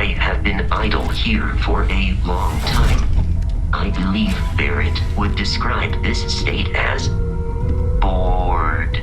I have been idle here for a long time. I believe Barrett would describe this state as bored.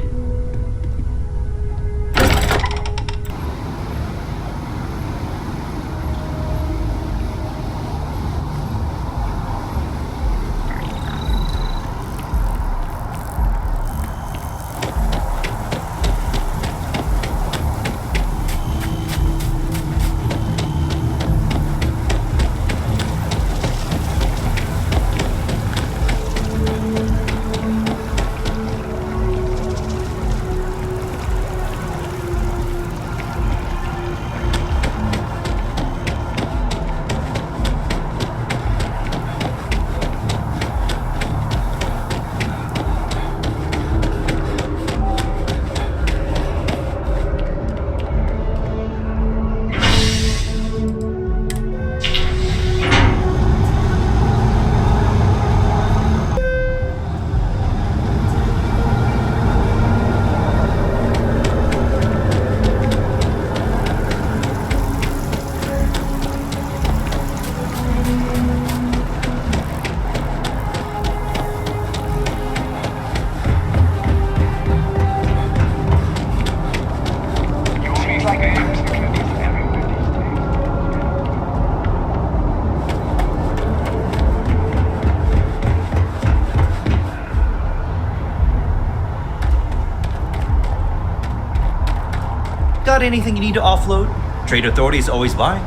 Got anything you need to offload? Trade Authority is always by.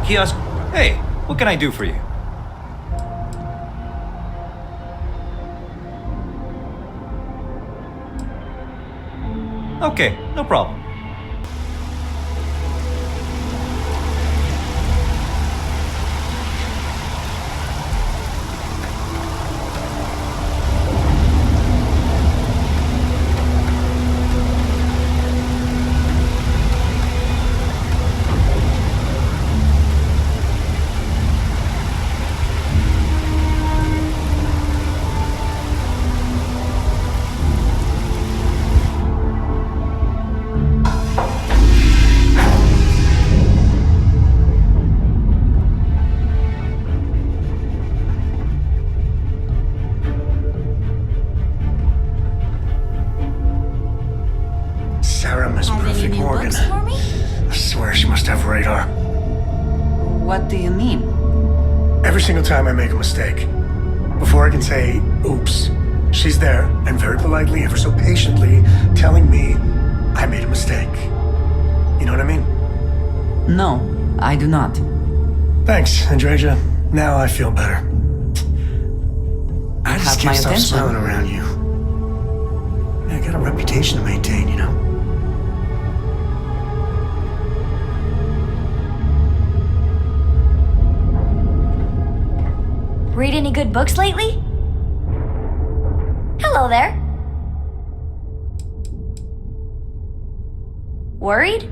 Kiosk, hey, what can I do for you? Okay, no problem. What do you mean? Every single time I make a mistake, before I can say, oops, she's there and very politely, ever so patiently, telling me I made a mistake. You know what I mean? No, I do not. Thanks, Andreja. Now I feel better. I just Have my can't stop attention. smiling around you. I got a reputation to maintain, you know? Read any good books lately? Hello there. Worried?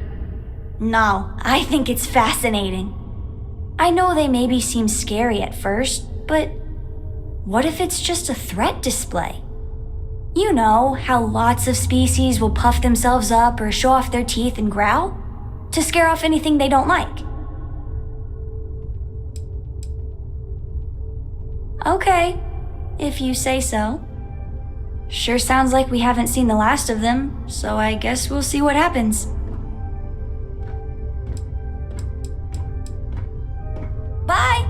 No, I think it's fascinating. I know they maybe seem scary at first, but what if it's just a threat display? You know how lots of species will puff themselves up or show off their teeth and growl to scare off anything they don't like. Okay, if you say so. Sure sounds like we haven't seen the last of them, so I guess we'll see what happens. Bye!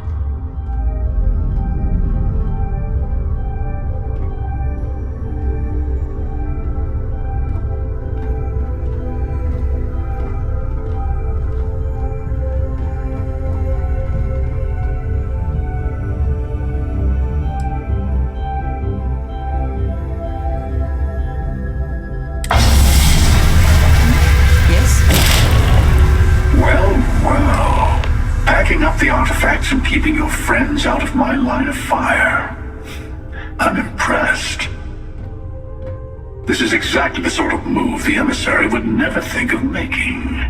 The artifacts and keeping your friends out of my line of fire. I'm impressed. This is exactly the sort of move the emissary would never think of making.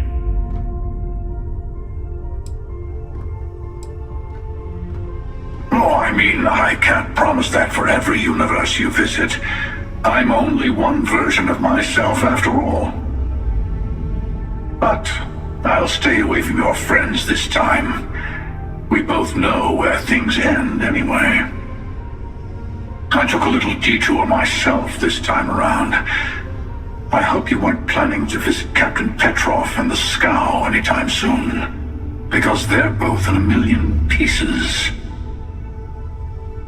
Oh, I mean, I can't promise that for every universe you visit. I'm only one version of myself after all. But I'll stay away from your friends this time. We both know where things end anyway. I took a little detour myself this time around. I hope you weren't planning to visit Captain Petrov and the Scow anytime soon, because they're both in a million pieces.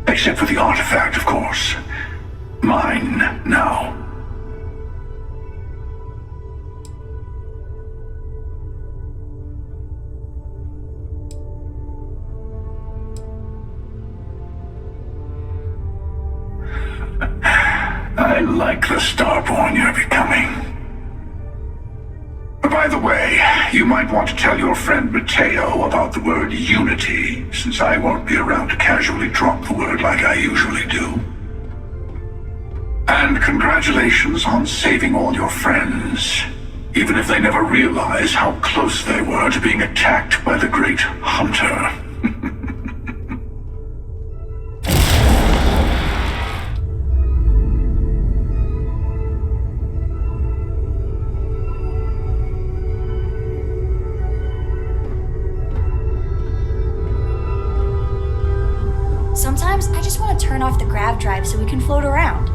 Except for the artifact, of course. Mine now. I like the Starborn you're becoming. By the way, you might want to tell your friend Mateo about the word unity, since I won't be around to casually drop the word like I usually do. And congratulations on saving all your friends, even if they never realize how close they were to being attacked by the Great Hunter. Sometimes I just want to turn off the grav drive so we can float around.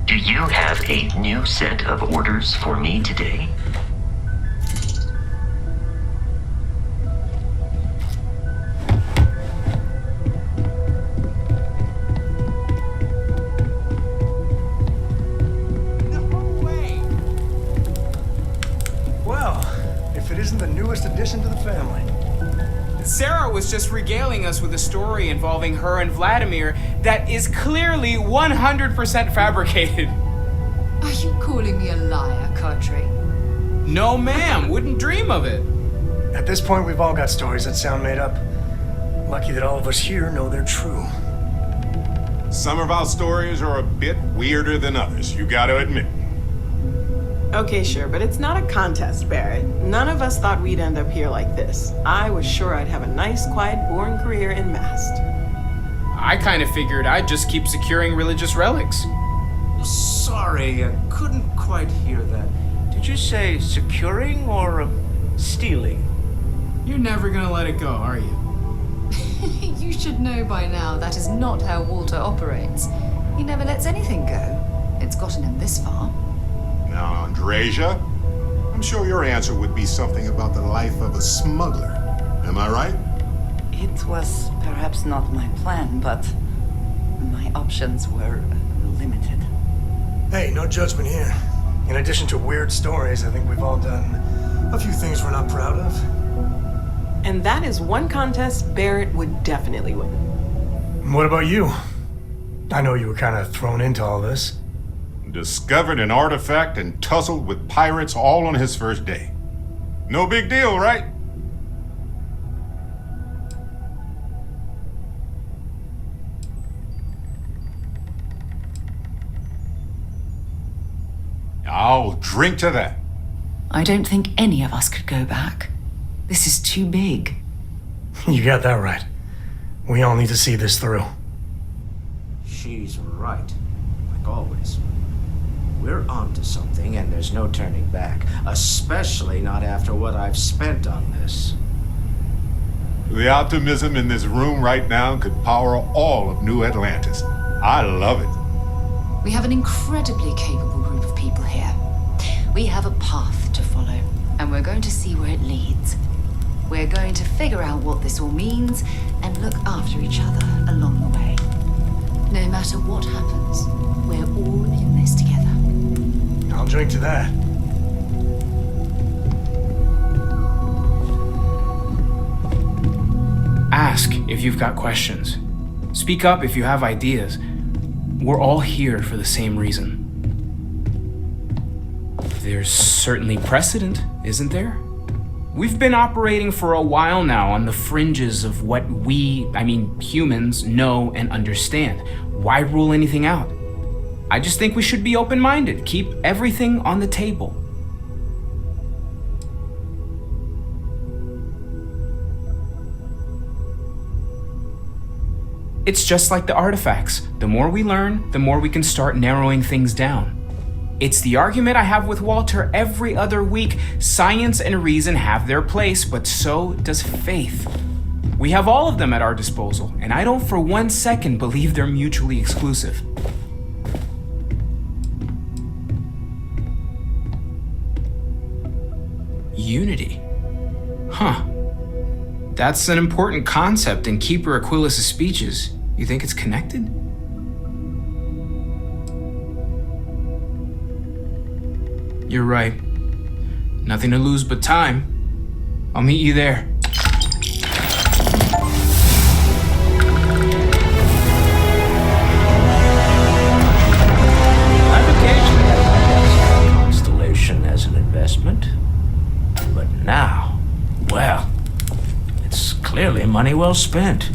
Do you have a new set of orders for me today? Well, if it isn't the newest addition to the family. Sarah was just regaling us with a story involving her and Vladimir that is clearly 100% fabricated. Are you calling me a liar, Kadri? No, ma'am. Wouldn't dream of it. At this point, we've all got stories that sound made up. Lucky that all of us here know they're true. Some of our stories are a bit weirder than others, you gotta admit. Okay, sure, but it's not a contest, Barrett. None of us thought we'd end up here like this. I was sure I'd have a nice, quiet, boring career in Mast. I kind of figured I'd just keep securing religious relics. Sorry, I couldn't quite hear that. Did you say securing or stealing? You're never gonna let it go, are you? You should know by now that is not how Walter operates. He never lets anything go. It's gotten him this far. Now, Andreja, I'm sure your answer would be something about the life of a smuggler. Am I right? It was perhaps not my plan, but my options were limited. Hey, no judgment here. In addition to weird stories, I think we've all done a few things we're not proud of. And that is one contest Barrett would definitely win. What about you? I know you were kind of thrown into all this. Discovered an artifact and tussled with pirates all on his first day. No big deal, right? I'll drink to that. I don't think any of us could go back. This is too big. You got that right. We all need to see this through. She's right, like always. We're onto something and there's no turning back, especially not after what I've spent on this. The optimism in this room right now could power all of New Atlantis. I love it. We have an incredibly capable group of people here. We have a path to follow, and we're going to see where it leads. We're going to figure out what this all means and look after each other along the way. No matter what happens, we're all in this together. I'll drink to that. Ask if you've got questions. Speak up if you have ideas. We're all here for the same reason. There's certainly precedent, isn't there? We've been operating for a while now on the fringes of what humans, know and understand. Why rule anything out? I just think we should be open-minded, keep everything on the table. It's just like the artifacts. The more we learn, the more we can start narrowing things down. It's the argument I have with Walter every other week. Science and reason have their place, but so does faith. We have all of them at our disposal, and I don't for 1 second believe they're mutually exclusive. Unity. Huh. That's an important concept in Keeper Aquilas' speeches. You think it's connected? You're right. Nothing to lose but time. I'll meet you there. I've occasionally had my doubts about Constellation as an investment. But now, well, it's clearly money well spent.